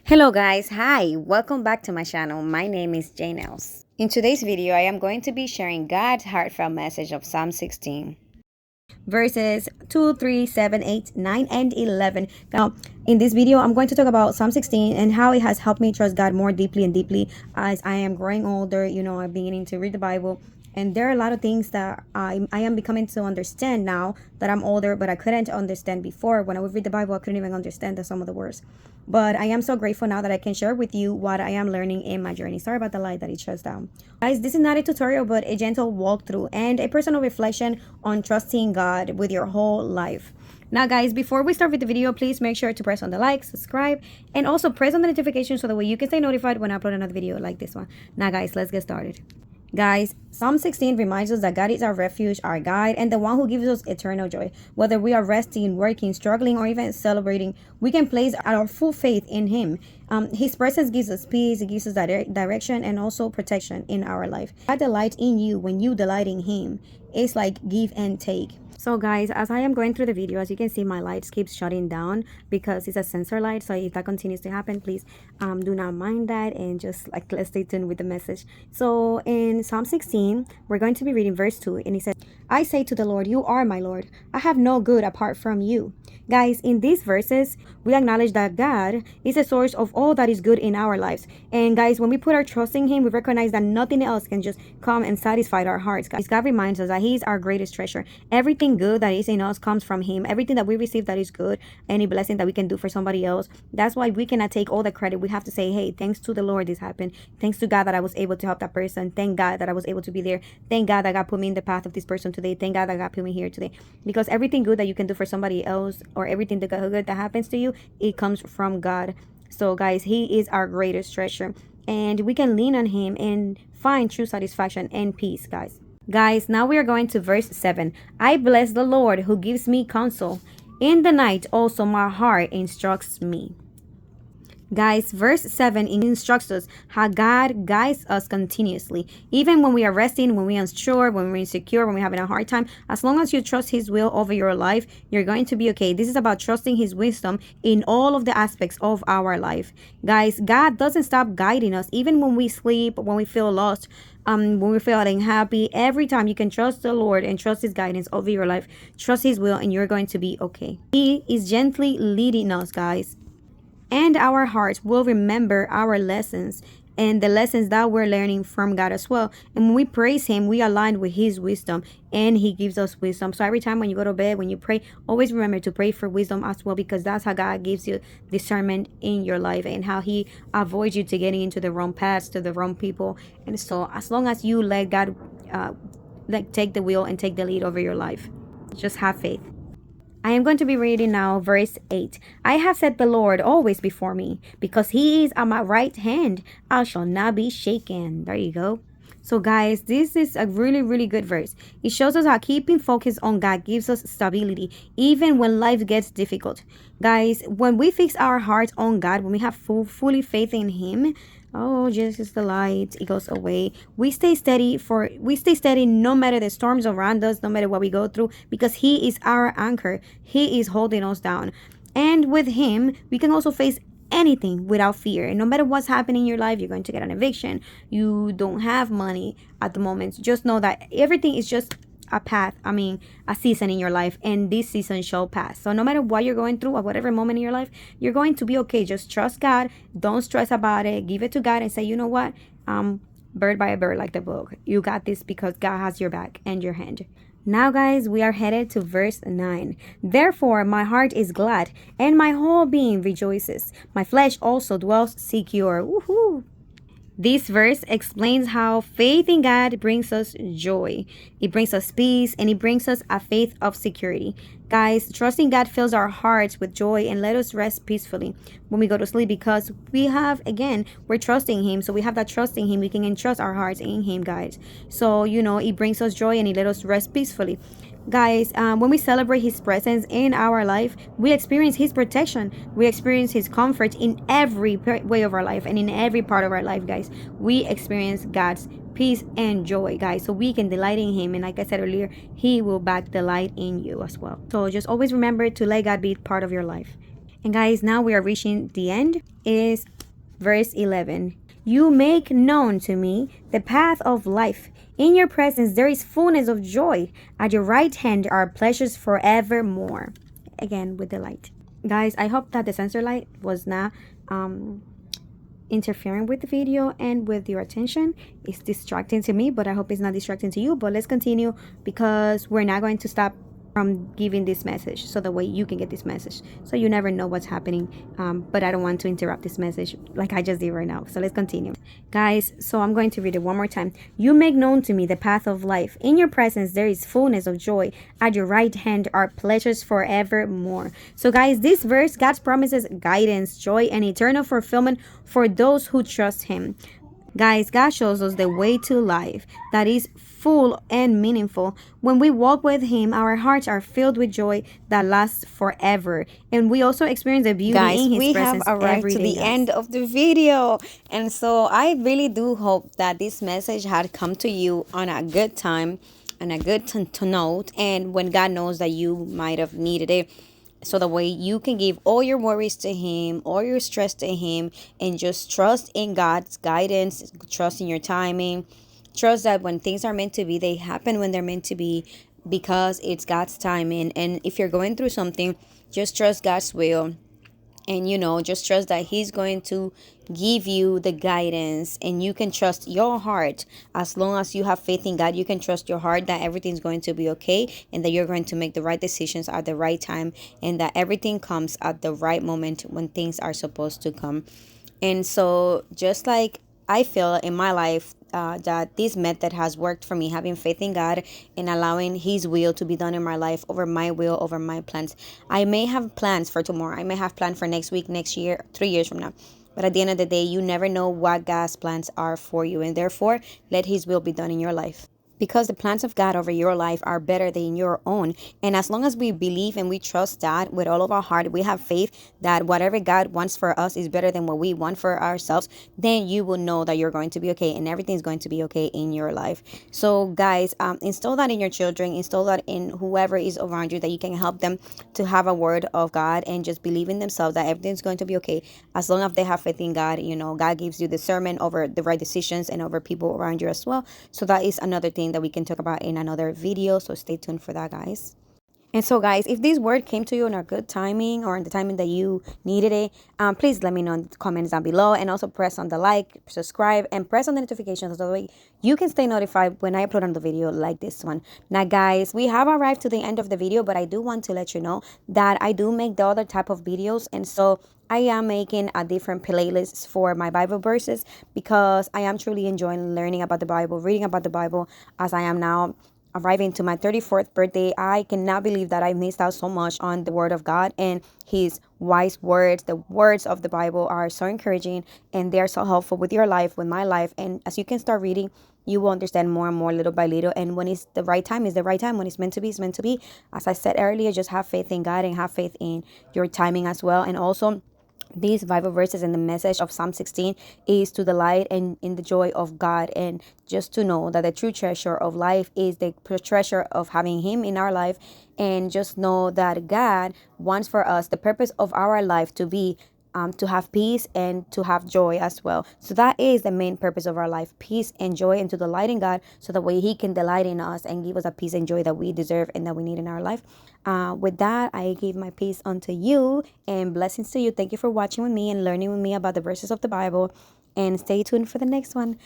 Hello guys, hi, welcome back to my channel. My name is Jane Els. In today's video, I am going to be sharing God's heartfelt message of Psalm 16, verses 2, 3, 7, 8, 9, and 11. Now, in this video, I'm going to talk about Psalm 16 and how it has helped me trust God more deeply and deeply as I am growing older. I'm beginning to read the Bible. And there are a lot of things that I am becoming to understand now that I'm older, but I couldn't understand before. When I would read the Bible, I couldn't even understand some of the words. But I am so grateful now that I can share with you what I am learning in my journey. Sorry about the light that it shuts down. Guys, this is not a tutorial, but a gentle walkthrough and a personal reflection on trusting God with your whole life. Now, guys, before we start with the video, please make sure to press on the like, subscribe, and also press on the notification so that way you can stay notified when I upload another video like this one. Now, guys, let's get started. Guys, Psalm 16 reminds us that God is our refuge, our guide, and the one who gives us eternal joy. Whether we are resting, working, struggling, or even celebrating, we can place our full faith in Him. His presence gives us peace, it gives us direction, and also protection in our life. God delights in you when you delight in Him. It's like give and take. So guys, as I am going through the video, as you can see, my lights keep shutting down because it's a sensor light. So if that continues to happen, please do not mind that, and just like let's stay tuned with the message. So in Psalm 16, we're going to be reading verse 2, and it says, I say to the Lord, you are my Lord. I have no good apart from you. Guys, in these verses, we acknowledge that God is the source of all that is good in our lives. And guys, when we put our trust in Him, we recognize that nothing else can just come and satisfy our hearts. Guys, God reminds us that He is our greatest treasure. Everything good that is in us comes from Him. Everything that we receive that is good, any blessing that we can do for somebody else, that's why we cannot take all the credit. We have to say, hey, thanks to the Lord this happened. Thanks to God that I was able to help that person. Thank God that I was able to be there. Thank God that God put me in the path of this person today. Thank God that God put me here today. Because everything good that you can do for somebody else, or everything that good that happens to you, it comes from God. So guys, He is our greatest treasure, and we can lean on Him and find true satisfaction and peace, guys. Now we are going to verse 7. I bless the Lord who gives me counsel. In the night also my heart instructs me. Guys, verse 7 instructs us how God guides us continuously. Even when we are resting, when we are unsure, when we're insecure, when we're having a hard time, as long as you trust His will over your life, you're going to be okay. This is about trusting His wisdom in all of the aspects of our life. Guys, God doesn't stop guiding us, even when we sleep, when we feel lost, when we feel unhappy. Every time you can trust the Lord and trust His guidance over your life, trust His will, and you're going to be okay. He is gently leading us, guys. And our hearts will remember our lessons and the lessons that we're learning from God as well. And when we praise Him, we align with His wisdom, and He gives us wisdom. So every time when you go to bed, when you pray, always remember to pray for wisdom as well, because that's how God gives you discernment in your life, and how He avoids you to getting into the wrong paths, to the wrong people. And so as long as you let God take the wheel and take the lead over your life, just have faith. I am going to be reading now verse 8. I have set the Lord always before me. Because He is at my right hand, I shall not be shaken. There you go. So guys, this is a really, really good verse. It shows us how keeping focus on God gives us stability, even when life gets difficult. Guys, when we fix our hearts on God, when we have fully faith in Him, oh, Jesus, the light, it goes away. We stay steady no matter the storms around us, no matter what we go through, because He is our anchor. He is holding us down. And with Him, we can also face anything without fear. And no matter what's happening in your life, you're going to get an eviction, you don't have money at the moment, just know that everything is just a season in your life, and this season shall pass. So no matter what you're going through, at whatever moment in your life, you're going to be okay. Just trust God, don't stress about it, give it to God, and say, you know what, bird by a bird, like the book, you got this, because God has your back and your hand. Now guys, we are headed to verse 9. Therefore my heart is glad, and my whole being rejoices. My flesh also dwells secure. Woohoo! This verse explains how faith in God brings us joy. It brings us peace, and it brings us a faith of security. Guys, trusting God fills our hearts with joy and let us rest peacefully when we go to sleep, because we're trusting Him. So we have that trust in Him. We can entrust our hearts in Him, guys. So, it brings us joy, and it let us rest peacefully. Guys, when we celebrate His presence in our life, we experience His protection. We experience His comfort in every way of our life, and in every part of our life, guys. We experience God's peace and joy, guys, so we can delight in Him. And like I said earlier, He will back delight in you as well. So just always remember to let God be part of your life. And guys, now we are reaching the end. It is verse 11. You make known to me the path of life. In your presence there is fullness of joy. At your right hand are pleasures forevermore. Again, with delight. Guys, I hope that the sensor light was not interfering with the video and with your attention. It's distracting to me, but I hope it's not distracting to you. But let's continue, because we're not going to stop from giving this message, so that way you can get this message. So you never know what's happening, but I don't want to interrupt this message like I just did right now. So let's continue, guys. So I'm going to read it one more time. You make known to me the path of life. In your presence there is fullness of joy. At your right hand are pleasures forevermore. So guys, this verse, God promises guidance, joy, and eternal fulfillment for those who trust him. Guys, God shows us the way to life that is full and meaningful. When we walk with him, our hearts are filled with joy that lasts forever. And we also experience the beauty in his presence every day. Guys, we have arrived to the end of the video. And so I really do hope that this message had come to you on a good time and a good to note. And when God knows that you might have needed it, so the way you can give all your worries to him, all your stress to him, and just trust in God's guidance, trust in your timing, trust that when things are meant to be, they happen when they're meant to be, because it's God's timing. And if you're going through something, just trust God's will. And just trust that he's going to give you the guidance, and you can trust your heart. As long as you have faith in God, you can trust your heart that everything's going to be okay, and that you're going to make the right decisions at the right time, and that everything comes at the right moment when things are supposed to come. And so just like I feel in my life, that this method has worked for me, having faith in God and allowing his will to be done in my life over my will, over my plans. I may have plans for tomorrow. I may have plans for next week, next year, 3 years from now. But at the end of the day, you never know what God's plans are for you. And therefore, let his will be done in your life, because the plans of God over your life are better than your own. And as long as we believe and we trust that with all of our heart, we have faith that whatever God wants for us is better than what we want for ourselves, then you will know that you're going to be okay, and everything's going to be okay in your life. So guys, install that in your children, install that in whoever is around you, that you can help them to have a word of God and just believe in themselves that everything's going to be okay. As long as they have faith in God, God gives you discernment over the right decisions and over people around you as well. So that is another thing that we can talk about in another video, so stay tuned for that, guys. And so guys, if this word came to you in a good timing, or in the timing that you needed it, please let me know in the comments down below, and also press on the like, subscribe, and press on the notifications, so that way you can stay notified when I upload another video like this one. Now guys, we have arrived to the end of the video, but I do want to let you know that I do make the other type of videos, and so I am making a different playlist for my Bible verses, because I am truly enjoying learning about the Bible, reading about the Bible, as I am now arriving to my 34th birthday. I cannot believe that I missed out so much on the word of God and his wise words. The words of the Bible are so encouraging, and they are so helpful with your life, with my life. And as you can start reading, you will understand more and more, little by little. And when it's the right time, it's the right time. When it's meant to be, it's meant to be. As I said earlier, just have faith in God and have faith in your timing as well. And also, these Bible verses and the message of Psalm 16 is to delight and in the joy of God, and just to know that the true treasure of life is the treasure of having him in our life. And just know that God wants for us the purpose of our life to be to have peace and to have joy as well. So that is the main purpose of our life, peace and joy, and to delight in God, so that way he can delight in us and give us a peace and joy that we deserve and that we need in our life. With that, I give my peace unto you, and blessings to you. Thank you for watching with me and learning with me about the verses of the Bible, and stay tuned for the next one.